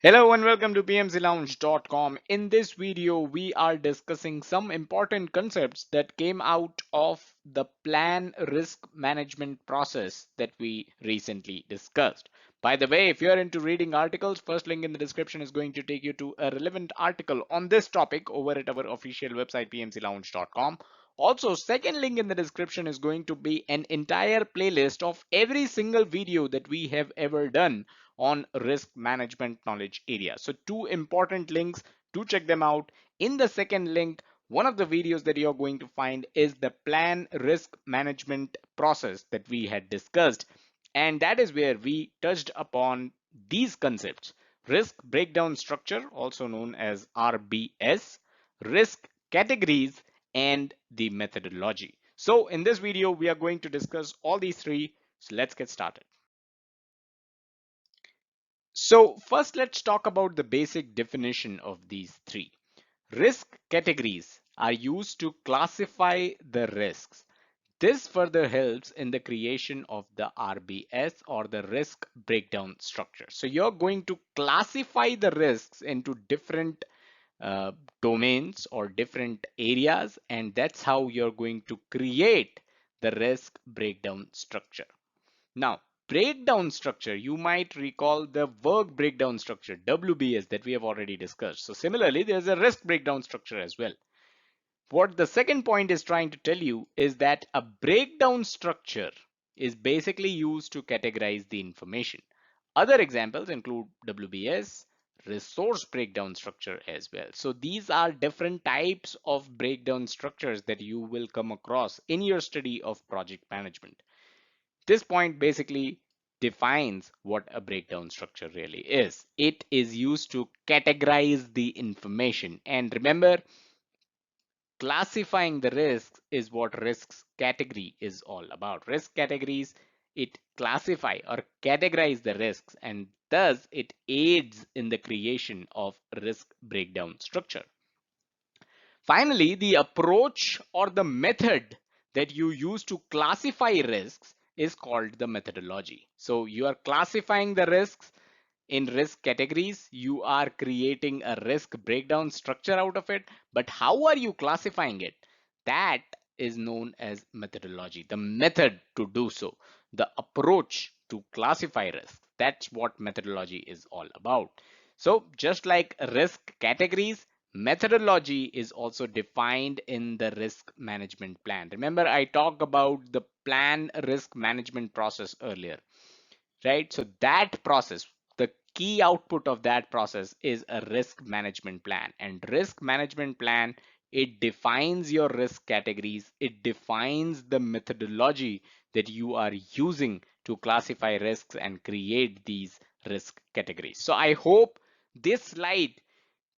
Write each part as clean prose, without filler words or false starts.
Hello and welcome to PMCLounge.com. In this video, we are discussing some important concepts that came out of the plan risk management process that we recently discussed. By the way, if you're into reading articles, first link in the description is going to take you to a relevant article on this topic over at our official website, PMCLounge.com. Also, second link in the description is going to be an entire playlist of every single video that we have ever done on risk management knowledge area. So two important links, to check them out. In the second link, one of the videos that you're going to find is the plan risk management process that we had discussed. And that is where we touched upon these concepts: risk breakdown structure, also known as RBS, risk categories, and the methodology. So in this video, we are going to discuss all these three. So let's get started. So first, let's talk about the basic definition of these three. Risk categories are used to classify the risks. This further helps in the creation of the RBS, or the risk breakdown structure. So you're going to classify the risks into different uh, domains or different areas, and that's how you're going to create the risk breakdown structure. Now, breakdown structure, you might recall the work breakdown structure, WBS, that we have already discussed. So similarly, there's a risk breakdown structure as well. What the second point is trying to tell you is that a breakdown structure is basically used to categorize the information. Other examples include WBS, resource breakdown structure as well. So these are different types of breakdown structures that you will come across in your study of project management. This point basically defines what a breakdown structure really is. It is used to categorize the information. And remember, classifying the risks is what risks category is all about. Risk categories, it classify or categorize the risks, and thus it aids in the creation of risk breakdown structure. Finally, the approach or the method that you use to classify risks is called the methodology. So you are classifying the risks in risk categories. You are creating a risk breakdown structure out of it. But how are you classifying it? That is known as methodology, the method to do so, the approach to classify risks. That's what methodology is all about. So just like risk categories, methodology is also defined in the risk management plan. Remember, I talked about the plan risk management process earlier, right? So that process, the key output of that process is a risk management plan. And risk management plan, it defines your risk categories, it defines the methodology that you are using to classify risks and create these risk categories. So I hope this slide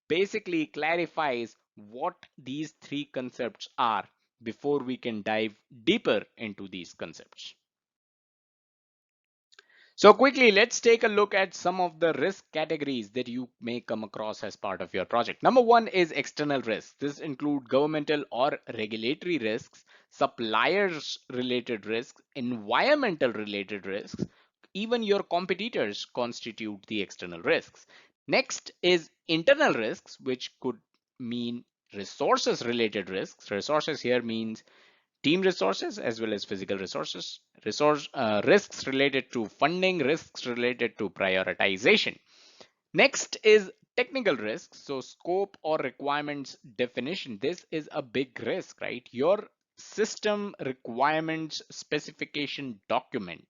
basically clarifies what these three concepts are before we can dive deeper into these concepts. So quickly, let's take a look at some of the risk categories that you may come across as part of your project. Number one is external risks. This include governmental or regulatory risks, suppliers related risks, environmental related risks. Even your competitors constitute the external risks. Next is internal risks, which could mean resources related risks. Resources here means team resources as well as physical resources, risks related to funding, risks related to prioritization. Next is technical risks. So scope or requirements definition. This is a big risk, right? Your system requirements specification document,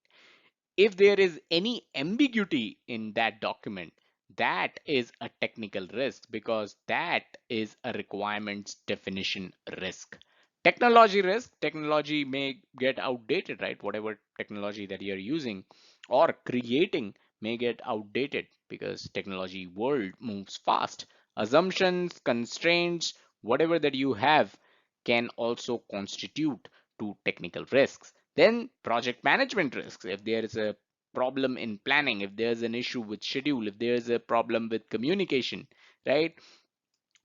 if there is any ambiguity in that document, that is a technical risk, because that is a requirements definition risk. Technology risk, technology may get outdated, right? Whatever technology that you're using or creating may get outdated because technology world moves fast. Assumptions, constraints, whatever that you have can also constitute to technical risks. Then project management risks. If there is a problem in planning, if there's an issue with schedule, if there's a problem with communication, right?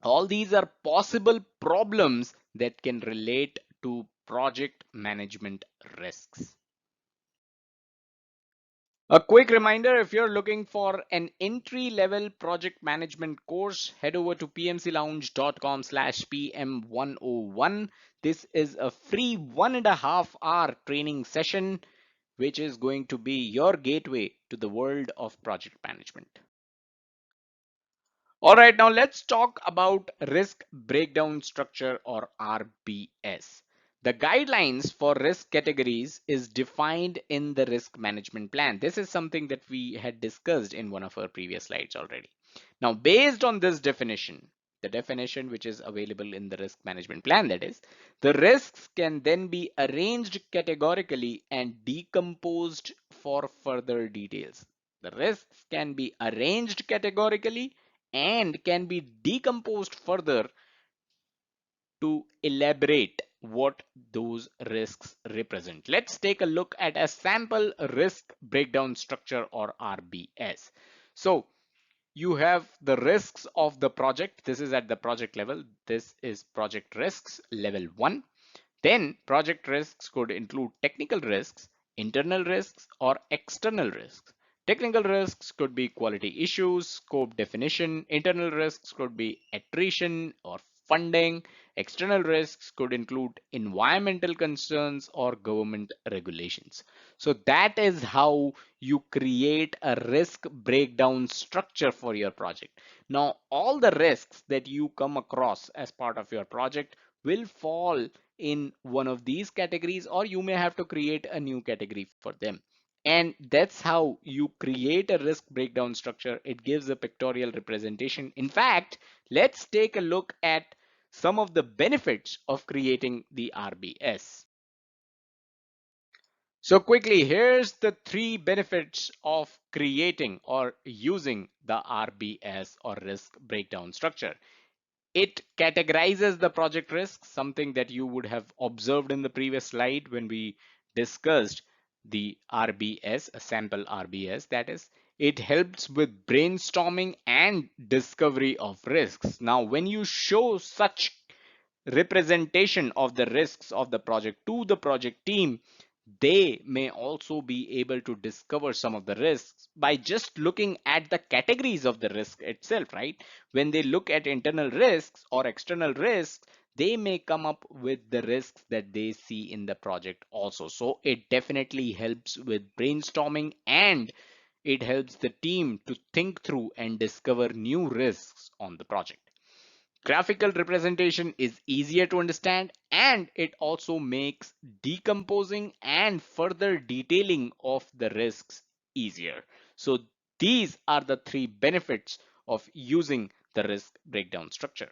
All these are possible problems that can relate to project management risks. A quick reminder, if you're looking for an entry-level project management course, head over to pmclounge.com/pm101. This is a free 1.5 hour training session, which is going to be your gateway to the world of project management. All right, now let's talk about risk breakdown structure or RBS. The guidelines for risk categories is defined in the risk management plan. This is something that we had discussed in one of our previous slides already. Now, based on this definition, the definition which is available in the risk management plan, that is, the risks can then be arranged categorically and decomposed for further details. The risks can be arranged categorically and can be decomposed further to elaborate what those risks represent. Let's take a look at a sample risk breakdown structure or RBS. So you have the risks of the project. This is at the project level. This is project risks level 1. Then project risks could include technical risks, internal risks, or external risks. Technical risks could be quality issues, scope definition. Internal risks could be attrition or funding. External risks could include environmental concerns or government regulations. So that is how you create a risk breakdown structure for your project. Now, all the risks that you come across as part of your project will fall in one of these categories, or you may have to create a new category for them. And that's how you create a risk breakdown structure. It gives a pictorial representation. In fact, let's take a look at some of the benefits of creating the RBS. So quickly, here's the 3 benefits of creating or using the RBS or risk breakdown structure. It categorizes the project risk, something that you would have observed in the previous slide when we discussed the RBS, a sample RBS, that is. It helps with brainstorming and discovery of risks. Now, when you show such representation of the risks of the project to the project team, they may also be able to discover some of the risks by just looking at the categories of the risk itself, right? When they look at internal risks or external risks, they may come up with the risks that they see in the project also. So it definitely helps with brainstorming, and it helps the team to think through and discover new risks on the project. Graphical representation is easier to understand, and it also makes decomposing and further detailing of the risks easier. So these are the 3 benefits of using the risk breakdown structure.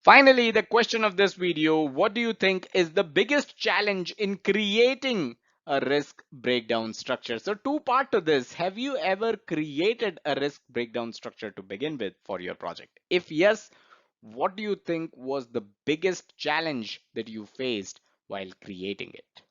Finally, the question of this video: what do you think is the biggest challenge in creating a risk breakdown structure? So two-part to this. Have you ever created a risk breakdown structure to begin with for your project? If yes, what do you think was the biggest challenge that you faced while creating it?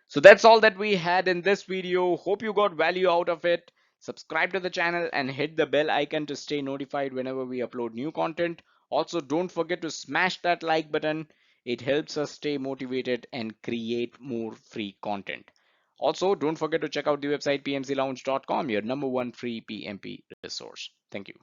So that's all that we had in this video. Hope you got value out of it. Subscribe to the channel and hit the bell icon to stay notified whenever we upload new content. Also, don't forget to smash that like button. It helps us stay motivated and create more free content. Also, don't forget to check out the website pmclounge.com, your #1 free PMP resource. Thank you.